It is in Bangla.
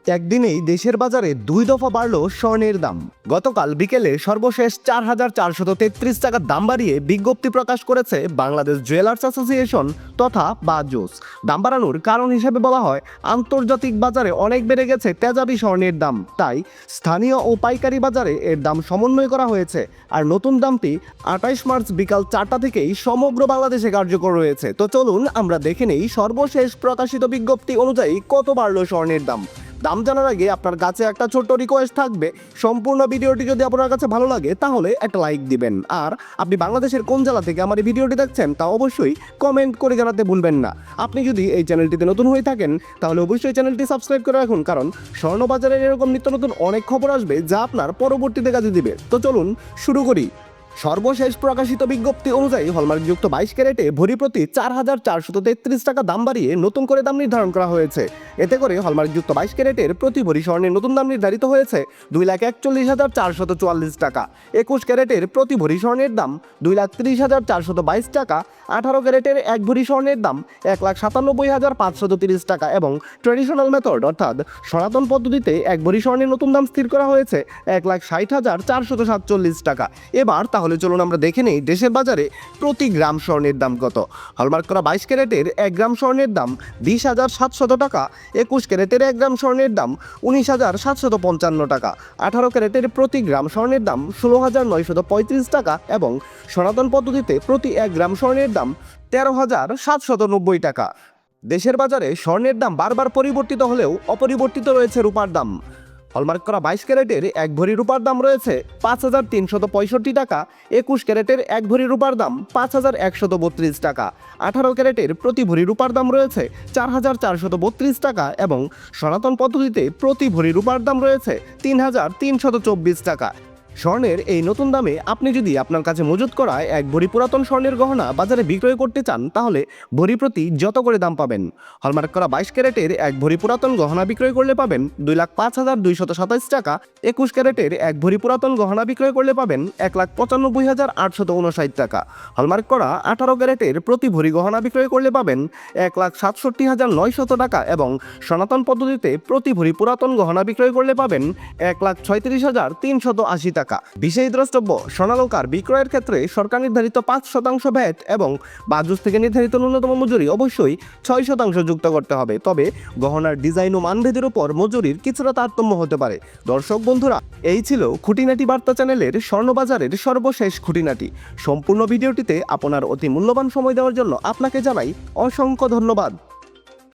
একদিনেই দেশের বাজারে 2 দফা বাড়ল স্বর্ণের দাম। গতকাল বিকেলে সর্বশেষ 4,433 টাকার দাম বাড়িয়ে বিজ্ঞপ্তি প্রকাশ করেছে বাংলাদেশ জুয়েলার্স অ্যাসোসিয়েশন তথা বাজুস। দাম বাড়ানোর কারণ হিসেবে বলা হয়, আন্তর্জাতিক বাজারে অনেক বেড়ে গেছে তেজাবি স্বর্ণের দাম, তাই স্থানীয় ও পাইকারি বাজারে এর দাম সমন্বয় করা হয়েছে। আর নতুন দামটি 28 মার্চ বিকাল 4টা থেকেই সমগ্র বাংলাদেশে কার্যকর রয়েছে। তো চলুন আমরা দেখে নেই সর্বশেষ প্রকাশিত বিজ্ঞপ্তি অনুযায়ী কত বাড়ল স্বর্ণের দাম। দাম জানার আগে আপনার কাছে একটা ছোট্ট রিকোয়েস্ট থাকবে, সম্পূর্ণ ভিডিওটি যদি আপনার কাছে ভালো লাগে তাহলে একটা লাইক দিবেন। আর আপনি বাংলাদেশের কোন জেলা থেকে আমার এই ভিডিওটি দেখছেন তা অবশ্যই কমেন্ট করে জানাতে ভুলবেন না। আপনি যদি এই চ্যানেলটিতে নতুন হয়ে থাকেন তাহলে অবশ্যই চ্যানেলটি সাবস্ক্রাইব করে রাখুন, কারণ স্বর্ণবাজারের এরকম নিত্য নতুন অনেক খবর আসবে যা আপনার পরবর্তীতে কাজে দিবে। তো চলুন শুরু করি। সর্বশেষ প্রকাশিত বিজ্ঞপ্তি অনুযায়ী হলমার্কযুক্ত 22 ক্যারেটে ভরি প্রতি 4,433 টাকা দাম বাড়িয়ে নতুন করে দাম নির্ধারণ করা হয়েছে। এতে করে হলমার্কযুক্ত 22 ক্যারেটের প্রতি ভরি স্বর্ণের নতুন দাম নির্ধারিত হয়েছে 2,41,442 টাকা। 21 ক্যারেটের প্রতি ভরি স্বর্ণের দাম 2,30,422 টাকা। 18 ক্যারেটের এক ভরি স্বর্ণের দাম 1,97,530 টাকা এবং ট্রেডিশনাল মেথড অর্থাৎ সনাতন পদ্ধতিতে এক ভরি স্বর্ণের নতুন দাম স্থির করা হয়েছে 1,60,447 টাকা। এবার তাহলে চলুন আমরা দেখে নেই দেশের বাজারে প্রতি গ্রাম স্বর্ণের দাম কত। হলমার্ক করা 22 ক্যারেটের 1 গ্রাম স্বর্ণের দাম 20,700 টাকা। 21 ক্যারেটের 1 গ্রাম স্বর্ণের দাম 19,755 টাকা। 18 ক্যারেটের প্রতি গ্রাম স্বর্ণের দাম 16,935 টাকা এবং সনাতন পদ্ধতিতে প্রতি 1 গ্রাম স্বর্ণের দাম 13,790 টাকা। দেশের বাজারে স্বর্ণের দাম বারবার পরিবর্তিত হলেও অপরিবর্তিত রয়েছে রূপার দাম। হলমার্ক করা 22 ক্যারেটের এক ভরি রূপার দাম রয়েছে 5,365 টাকা। 21 ক্যারেটের এক ভরি রূপার দাম 5,132 টাকা। 18 ক্যারেটের প্রতি ভরি রূপার দাম রয়েছে 4,432 টাকা এবং সনাতন পদ্ধতিতে প্রতি ভরি রূপার দাম রয়েছে 3,324 টাকা। স্বর্ণের এই নতুন দামে আপনি যদি আপনার কাছে মজুত করা এক ভরি পুরাতন স্বর্ণের গহনা বাজারে বিক্রয় করতে চান তাহলে ভরি প্রতি যত করে দাম পাবেন। হলমার্ক করা 22 ক্যারেটের এক ভরি পুরাতন গহনা বিক্রয় করলে পাবেন 2,05,227 টাকা। 21 ক্যারেটের এক ভরি পুরাতন গহনা বিক্রয় করলে পাবেন 1,95,859 টাকা। হলমার্ক করা 18 ক্যারেটের প্রতি ভরি গহনা বিক্রয় করলে পাবেন 1,67,900 টাকা এবং সনাতন পদ্ধতিতে প্রতি ভরি পুরাতন গহনা বিক্রয় করলে পাবেন 1,36,380 টাকা। বিশেষ দ্রষ্টব্য, স্বর্ণালংকার বিক্রয়ের ক্ষেত্রে সরকার নির্ধারিত 5% ভ্যাট এবং বাজুস থেকে নির্ধারিত ন্যূনতম মজুরি অবশ্যই 6% যুক্ত করতে হবে। তবে গহনার ডিজাইন ও মানভেদের উপর মজুরির কিছুটা তারতম্য হতে পারে। দর্শক বন্ধুরা, এই ছিল খুঁটিনাটি বার্তা চ্যানেলের স্বর্ণবাজারের সর্বশেষ খুঁটিনাটি। সম্পূর্ণ ভিডিওটিতে আপনার অতি মূল্যবান সময় দেওয়ার জন্য আপনাকে জানাই অসংখ্য ধন্যবাদ।